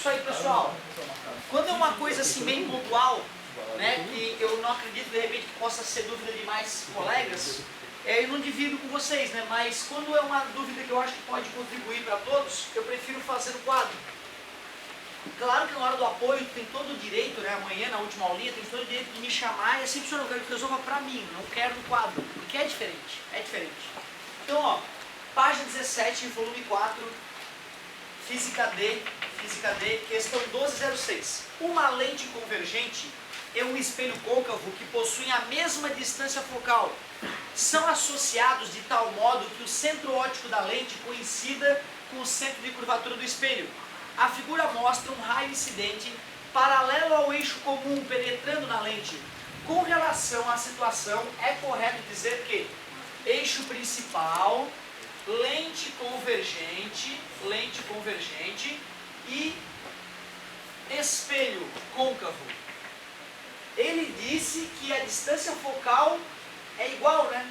Isso aí, pessoal. Quando é uma coisa assim bem pontual, né, que eu não acredito de repente que possa ser dúvida de mais colegas, eu não divido com vocês, né, mas quando é uma dúvida que eu acho que pode contribuir para todos, eu prefiro fazer o quadro. Claro que na hora do apoio tem todo o direito, né, amanhã na última aulinha tem todo o direito de me chamar e assim, professor, eu quero que resolva para mim, não quero no quadro, porque é diferente, é diferente. Então, ó, página 17, volume 4, Física D, questão 1206. Uma lente convergente é um espelho côncavo que possuem a mesma distância focal. São associados de tal modo que o centro óptico da lente coincida com o centro de curvatura do espelho. A figura mostra um raio incidente paralelo ao eixo comum penetrando na lente. Com relação à situação, é correto dizer que eixo principal, lente convergente e espelho côncavo. Ele disse que a distância focal é igual, né?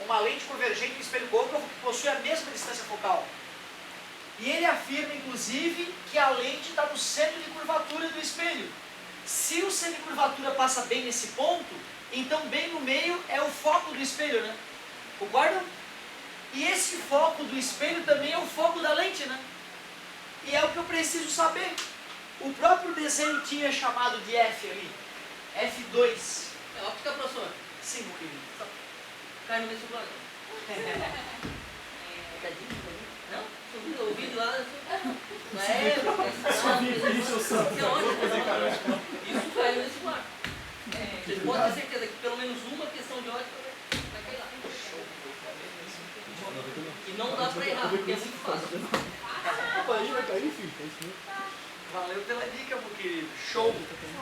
Uma lente convergente e um espelho côncavo que possui a mesma distância focal. E ele afirma, inclusive, que a lente está no centro de curvatura do espelho. Se o centro de curvatura passa bem nesse ponto, então bem no meio é o foco do espelho, né? Concordam? E esse foco do espelho também é o foco da lente, né? E é o que eu preciso saber. O próprio desenho tinha chamado de F ali. F2. É óptica, professor? Sim, meu querido. Cai no vestibular. Não? Subiu o ouvido lá. Não é? Isso cai no vestibular. Vocês podem ter certeza que pelo menos uma questão de ótica vai cair lá. E não dá pra errar, porque é muito fácil. Valeu pela dica, meu querido. Show.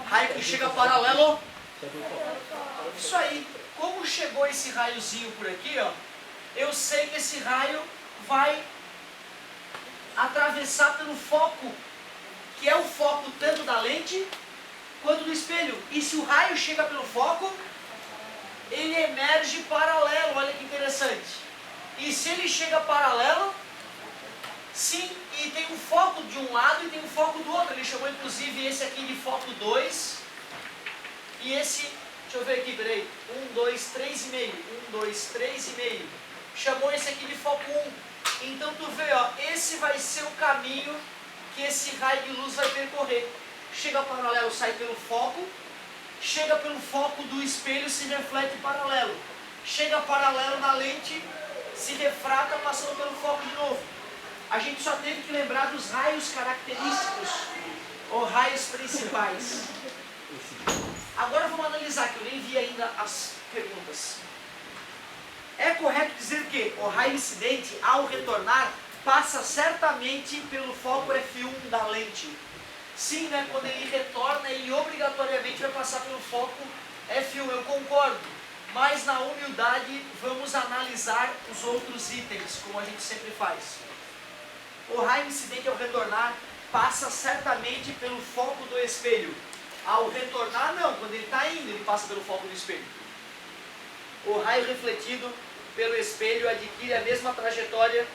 Raio que chega paralelo. Isso aí. Como chegou esse raiozinho por aqui, ó, eu sei que esse raio vai atravessar pelo foco, que é o foco tanto da lente quanto do espelho. E se o raio chega pelo foco, ele emerge paralelo. Olha que interessante. E se ele chega paralelo, sim, e tem um foco de um lado e tem um foco do outro. Ele chamou inclusive esse aqui de foco 2. E esse, deixa eu ver aqui, peraí. 1, 2, 3,5. 1, 2, 3,5. Chamou esse aqui de foco 1. Então tu vê, ó, esse vai ser o caminho que esse raio de luz vai percorrer. Chega paralelo, sai pelo foco. Chega pelo foco do espelho, se reflete paralelo. Chega paralelo na lente, se refrata passando pelo foco de novo. A gente só teve que lembrar dos raios característicos, ou raios principais. Agora vamos analisar, que eu nem vi ainda as perguntas. É correto dizer que o raio incidente, ao retornar, passa certamente pelo foco F1 da lente. Sim, né? Quando ele retorna, ele obrigatoriamente vai passar pelo foco F1, eu concordo. Mas na humildade, vamos analisar os outros itens, como a gente sempre faz. O raio incidente ao retornar passa certamente pelo foco do espelho. Ao retornar, não. Quando ele está indo, ele passa pelo foco do espelho. O raio refletido pelo espelho adquire a mesma trajetória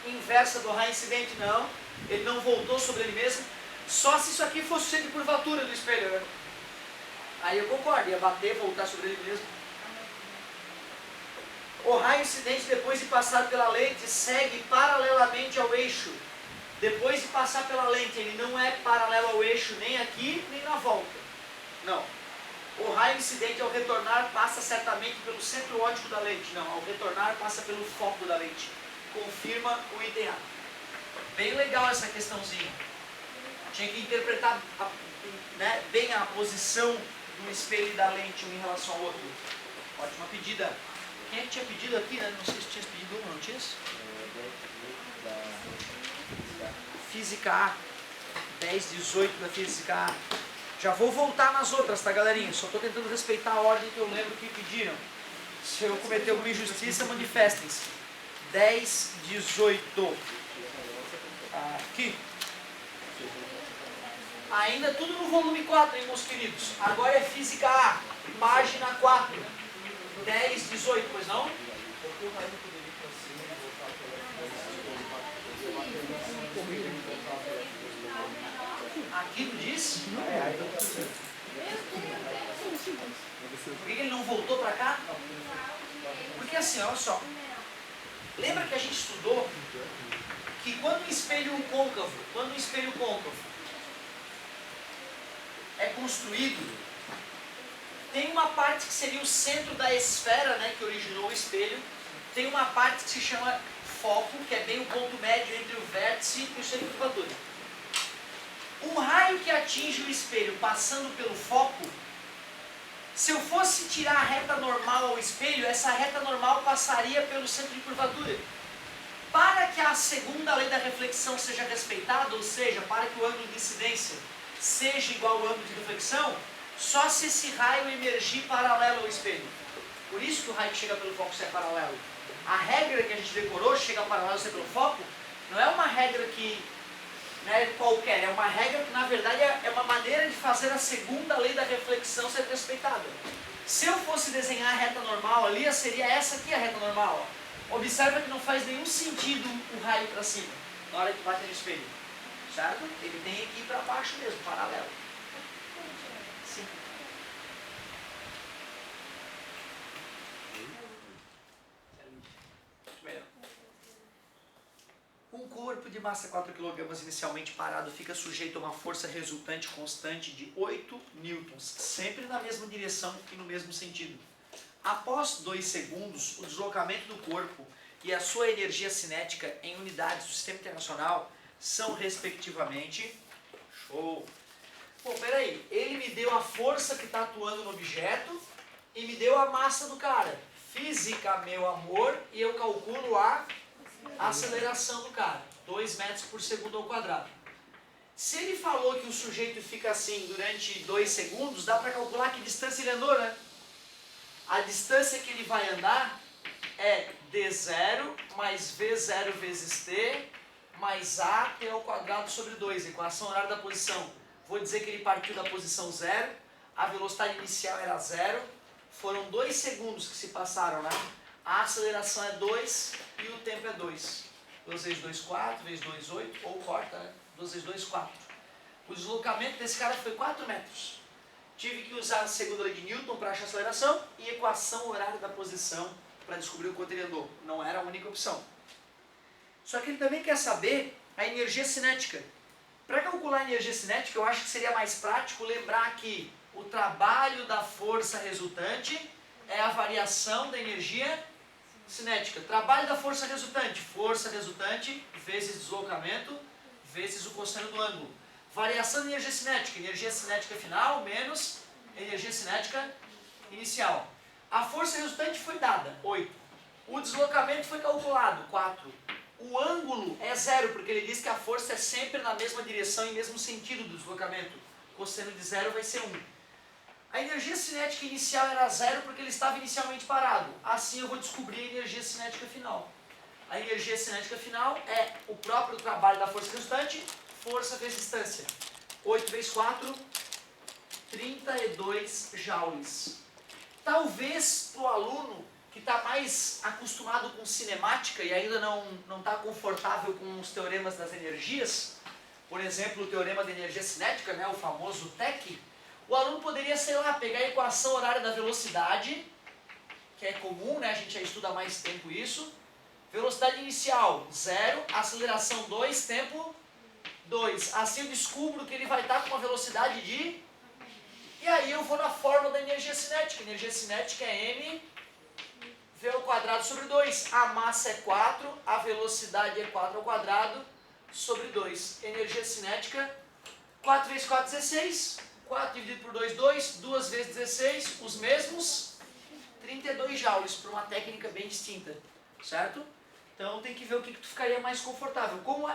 inversa do raio incidente. Não. Ele não voltou sobre ele mesmo. Só se isso aqui fosse o centro de curvatura do espelho, né? Aí eu concordo. Ia bater, voltar sobre ele mesmo. O raio incidente, depois de passar pela lente, segue paralelamente ao eixo. Depois de passar pela lente, ele não é paralelo ao eixo nem aqui, nem na volta. Não. O raio incidente, ao retornar, passa certamente pelo centro óptico da lente. Não, ao retornar, passa pelo foco da lente. Confirma o item A. Bem legal essa questãozinha. Tinha que interpretar né, bem a posição do espelho e da lente um em relação ao outro. Ótima pedida. Quem é que tinha pedido aqui, né? Não sei se tinha pedido uma, não tinha? Física A. 10, 18 da Física A. Já vou voltar nas outras, tá, galerinha? Só estou tentando respeitar a ordem que eu lembro que pediram. Se eu cometer alguma injustiça, manifestem-se. 10, 18. Aqui. Ainda tudo no volume 4, hein, meus queridos? Agora é Física A, página 4. 10, 18, pois não? Aqui tu diz? Por que ele não voltou para cá? Porque assim, olha só. Lembra que a gente estudou que quando um espelho côncavo é construído, tem uma parte que seria o centro da esfera, né, que originou o espelho, tem uma parte que se chama foco, que é bem o ponto médio entre o vértice e o centro de curvatura. Um raio que atinge o espelho passando pelo foco, se eu fosse tirar a reta normal ao espelho, essa reta normal passaria pelo centro de curvatura. Para que a segunda lei da reflexão seja respeitada, ou seja, para que o ângulo de incidência seja igual ao ângulo de reflexão, só se esse raio emergir paralelo ao espelho. Por isso que o raio que chega pelo foco é paralelo. A regra que a gente decorou, chega paralelo pelo foco, não é uma regra que qualquer, é uma regra que na verdade é uma maneira de fazer a segunda lei da reflexão ser respeitada. Se eu fosse desenhar a reta normal ali, seria essa aqui a reta normal. Ó. Observa que não faz nenhum sentido o raio para cima, na hora que bate no espelho. Certo? Ele tem que ir para baixo mesmo, paralelo. Sim. Um corpo de massa 4 kg inicialmente parado fica sujeito a uma força resultante constante de 8 newtons, sempre na mesma direção e no mesmo sentido. Após 2 segundos, o deslocamento do corpo e a sua energia cinética em unidades do Sistema Internacional são respectivamente... Show! Bom, peraí, ele me deu a força que está atuando no objeto e me deu a massa do cara. Física, meu amor, e eu calculo a aceleração do cara, 2 metros por segundo ao quadrado. Se ele falou que o sujeito fica assim durante 2 segundos, dá para calcular que distância ele andou, né? A distância que ele vai andar é d0 mais v0 vezes t mais a t ao quadrado sobre 2, equação horária da posição. Vou dizer que ele partiu da posição 0, a velocidade inicial era 0, foram 2 segundos que se passaram, né? A aceleração é 2 e o tempo é 2. 2 vezes 2, 4, vezes 2, 8, ou corta, né? 2 vezes 2, 4. O deslocamento desse cara foi 4 metros. Tive que usar a segunda lei de Newton para achar a aceleração e equação horária da posição para descobrir o quanto ele andou. Não era a única opção. Só que ele também quer saber a energia cinética. Para calcular a energia cinética, eu acho que seria mais prático lembrar que o trabalho da força resultante é a variação da energia cinética. Trabalho da força resultante vezes deslocamento vezes o cosseno do ângulo. Variação da energia cinética final menos energia cinética inicial. A força resultante foi dada, 8. O deslocamento foi calculado, 4. O ângulo é 0, porque ele diz que a força é sempre na mesma direção e mesmo sentido do deslocamento. Cosseno de 0 vai ser 1. A energia cinética inicial era 0 porque ele estava inicialmente parado. Assim eu vou descobrir a energia cinética final. A energia cinética final é o próprio trabalho da força resultante, força vezes distância. 8 vezes 4, 32 joules. Talvez para o aluno que está mais acostumado com cinemática e ainda não está confortável com os teoremas das energias, por exemplo, o teorema da energia cinética, né, o famoso TEC, o aluno poderia, sei lá, pegar a equação horária da velocidade, que é comum, né, a gente já estuda há mais tempo isso. Velocidade inicial, 0, aceleração 2, tempo 2. Assim eu descubro que ele vai estar com uma velocidade de... E aí eu vou na fórmula da energia cinética. A energia cinética é m v ao quadrado sobre 2. A massa é 4, a velocidade é 4 ao quadrado sobre 2. Energia cinética, 4 vezes 4, 16. 4 dividido por 2, 2. 2 vezes 16, os mesmos 32 joules, por uma técnica bem distinta. Certo? Então tem que ver o que tu ficaria mais confortável. Como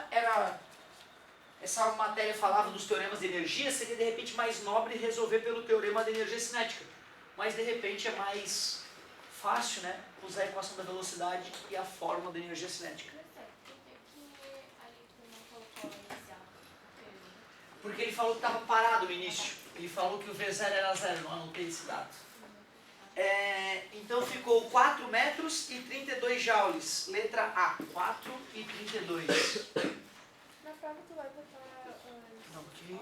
essa matéria falava dos teoremas de energia, seria de repente mais nobre resolver pelo teorema da energia cinética. Mas de repente é mais fácil, né, usar a equação da velocidade e a fórmula da energia cinética. Porque ele falou que estava parado no início. Ele falou que o V0 era 0, não anotei esse dado. Então ficou 4 metros e 32 joules. Letra A, 4 e 32. Na prova tu vai botar... Não, aqui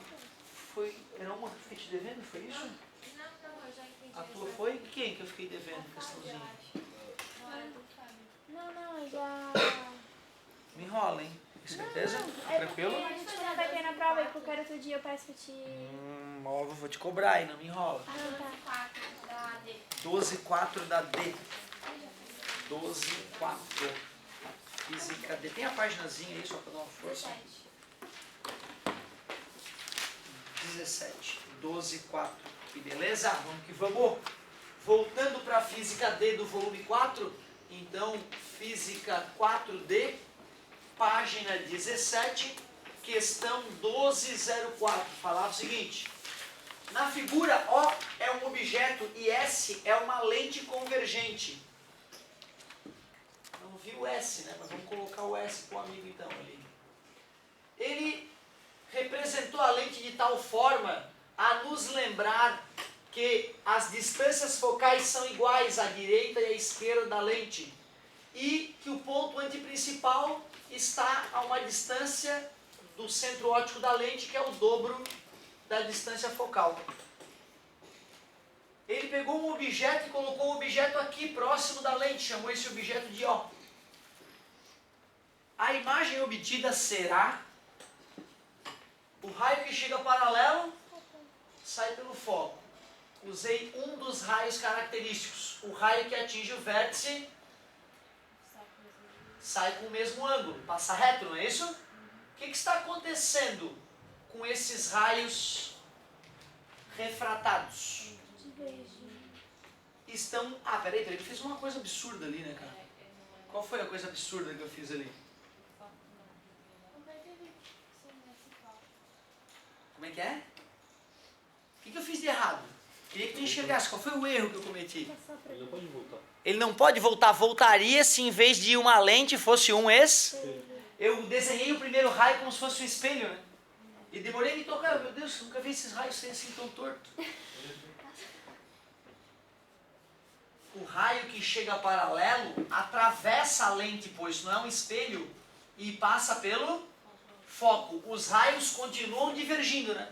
foi... Era uma que eu fiquei te devendo, foi isso? Não, eu já entendi. A tua foi quem que eu fiquei devendo, questãozinha? Não, eu já... Me enrola, hein? Com certeza? É Tranquilo? porque a gente não vai ter na prova, e qualquer outro dia eu peço pra te... Óbvio, vou te cobrar aí, não me enrola. Ah, tá. Da D. 12,4 da D. 12,4. Física D. Tem a paginazinha aí, só pra dar uma força. 17. 12,4. Que beleza? Vamos que vamos. Voltando para a Física D do volume 4. Então, Física 4D, página 17, questão 1204. Falava o seguinte. Na figura, O é um objeto e S é uma lente convergente. Não vi o S, né? Mas vamos colocar o S para o amigo então ali. Ele representou a lente de tal forma a nos lembrar que as distâncias focais são iguais à direita e à esquerda da lente e que o ponto antiprincipal está a uma distância do centro óptico da lente que é o dobro da distância focal. Ele pegou um objeto e colocou o objeto aqui próximo da lente, chamou esse objeto de O. A imagem obtida será o raio que chega paralelo, sai pelo foco. Usei um dos raios característicos. O raio que atinge o vértice sai com o mesmo ângulo, passa reto, não é isso? O que está acontecendo com esses raios refratados? Estão... Ah, peraí, eu fiz uma coisa absurda ali, né, cara? Qual foi a coisa absurda que eu fiz ali? Como é que é? O que eu fiz de errado? Queria que tu enxergasse. Qual foi o erro que eu cometi? Ele não pode voltar. Ele não pode voltar. Voltaria se em vez de uma lente fosse um Eu desenhei o primeiro raio como se fosse um espelho, né? E demorei a me tocar. Meu Deus, nunca vi esses raios serem assim tão torto. O raio que chega paralelo atravessa a lente, pois não é um espelho, e passa pelo foco. Os raios continuam divergindo, né?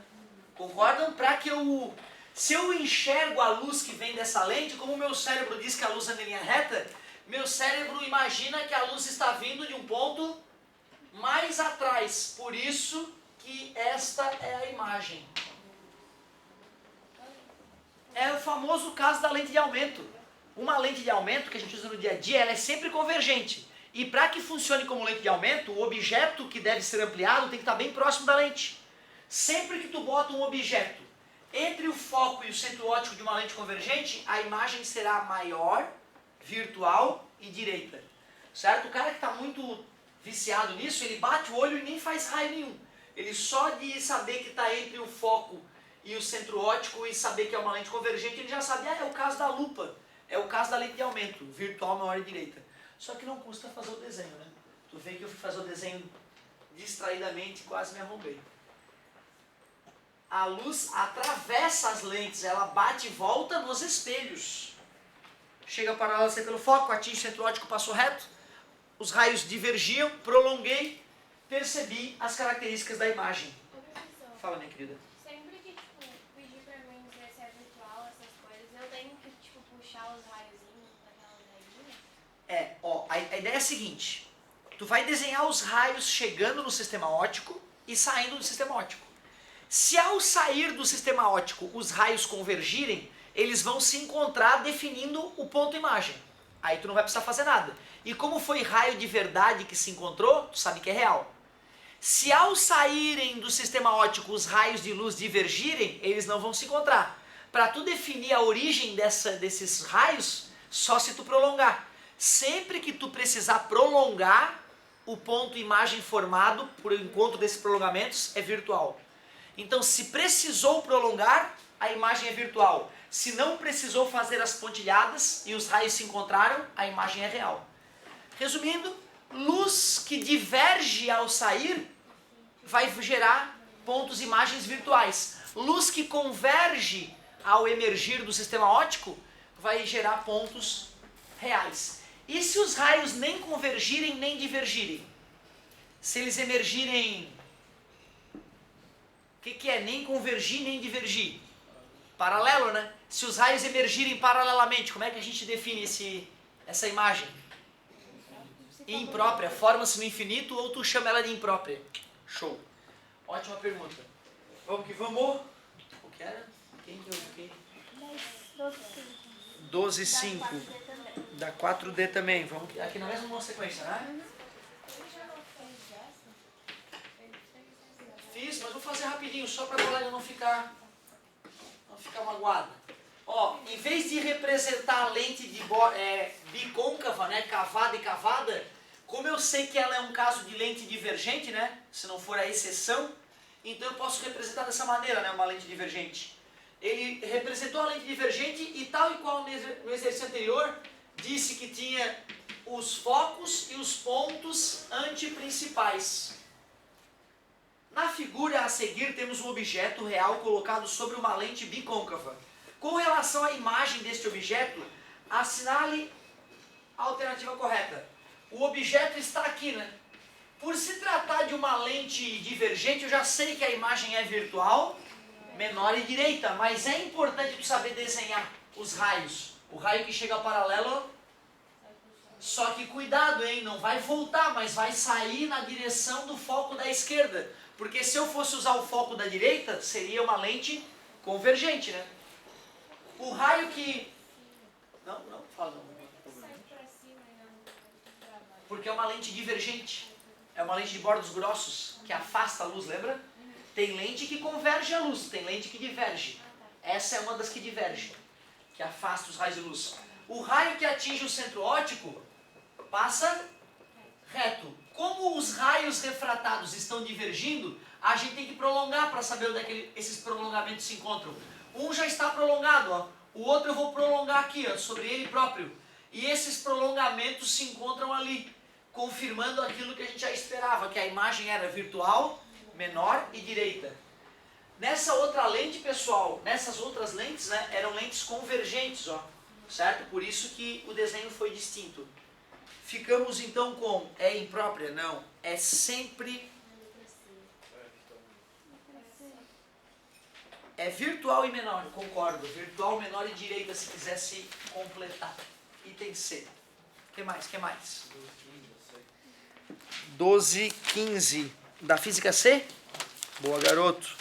Concordam? Para que eu... Se eu enxergo a luz que vem dessa lente, como o meu cérebro diz que a luz anda em linha reta, meu cérebro imagina que a luz está vindo de um ponto mais atrás. Por isso que esta é a imagem. É o famoso caso da lente de aumento. Uma lente de aumento que a gente usa no dia a dia, ela é sempre convergente. E para que funcione como lente de aumento, o objeto que deve ser ampliado tem que estar bem próximo da lente. Sempre que tu bota um objeto entre o foco e o centro óptico de uma lente convergente, a imagem será maior, virtual e direita. Certo? O cara que está muito viciado nisso, ele bate o olho e nem faz raio nenhum. Ele só de saber que está entre o foco e o centro óptico e saber que é uma lente convergente, ele já sabe, é o caso da lupa, é o caso da lente de aumento, virtual, maior e direita. Só que não custa fazer o desenho, né? Tu vê que eu fui fazer o desenho distraidamente e quase me arrombei. A luz atravessa as lentes, ela bate e volta nos espelhos. Chega paralela pelo foco, atinge o centro óptico, passou reto. Os raios divergiam, prolonguei, percebi as características da imagem. Fala, minha querida. Sempre que, pedir pra mim dizer se é virtual, essas coisas, eu tenho que, puxar os raiozinhos daquela daí? A ideia é a seguinte. Tu vai desenhar os raios chegando no sistema óptico e saindo do sistema óptico. Se ao sair do sistema óptico os raios convergirem, eles vão se encontrar definindo o ponto imagem. Aí tu não vai precisar fazer nada. E como foi raio de verdade que se encontrou, tu sabe que é real. Se ao saírem do sistema óptico os raios de luz divergirem, eles não vão se encontrar. Para tu definir a origem desses raios, só se tu prolongar. Sempre que tu precisar prolongar, o ponto imagem formado por encontro desses prolongamentos é virtual. Então, se precisou prolongar, a imagem é virtual. Se não precisou fazer as pontilhadas e os raios se encontraram, a imagem é real. Resumindo, luz que diverge ao sair vai gerar pontos imagens virtuais. Luz que converge ao emergir do sistema óptico vai gerar pontos reais. E se os raios nem convergirem nem divergirem? Se eles emergirem que é nem convergir nem divergir? Paralelo, né? Se os raios emergirem paralelamente, como é que a gente define essa imagem? Imprópria, forma-se no infinito ou tu chama ela de imprópria? Show. Ótima pergunta. Vamos que vamos. O que era? Quem que eu fiquei? 12,5. Da 4D também. Vamos aqui na mesma sequência, né? Fiz, mas vou fazer rapidinho, só para a colega não ficar magoada. Ó, em vez de representar a lente de bicôncava, né, cavada e cavada, como eu sei que ela é um caso de lente divergente, né, se não for a exceção, então eu posso representar dessa maneira, né, uma lente divergente. Ele representou a lente divergente e tal e qual no exercício anterior, disse que tinha os focos e os pontos antiprincipais. Na figura a seguir temos um objeto real colocado sobre uma lente bicôncava. Com relação à imagem deste objeto, assinale a alternativa correta. O objeto está aqui, né? Por se tratar de uma lente divergente, eu já sei que a imagem é virtual, menor e direita, mas é importante tu saber desenhar os raios. O raio que chega paralelo, só que cuidado, hein? Não vai voltar, mas vai sair na direção do foco da esquerda. Porque se eu fosse usar o foco da direita, seria uma lente convergente, né? O raio que... Não, fala não. Porque é uma lente divergente. É uma lente de bordos grossos, que afasta a luz, lembra? Tem lente que converge a luz, tem lente que diverge. Essa é uma das que diverge, que afasta os raios de luz. O raio que atinge o centro óptico passa reto. Como os raios refratados estão divergindo, a gente tem que prolongar para saber onde é que esses prolongamentos se encontram. Um já está prolongado, ó. O outro eu vou prolongar aqui, ó, sobre ele próprio. E esses prolongamentos se encontram ali, confirmando aquilo que a gente já esperava, que a imagem era virtual, menor e direita. Nessa outra lente, pessoal, nessas outras lentes, né, eram lentes convergentes, ó, certo? Por isso que o desenho foi distinto. Ficamos então com, é imprópria? Não, é sempre... É virtual e menor, concordo. Virtual, menor e direita, se quisesse completar. Item C. O que mais? 12,15. Da física C? Boa, garoto.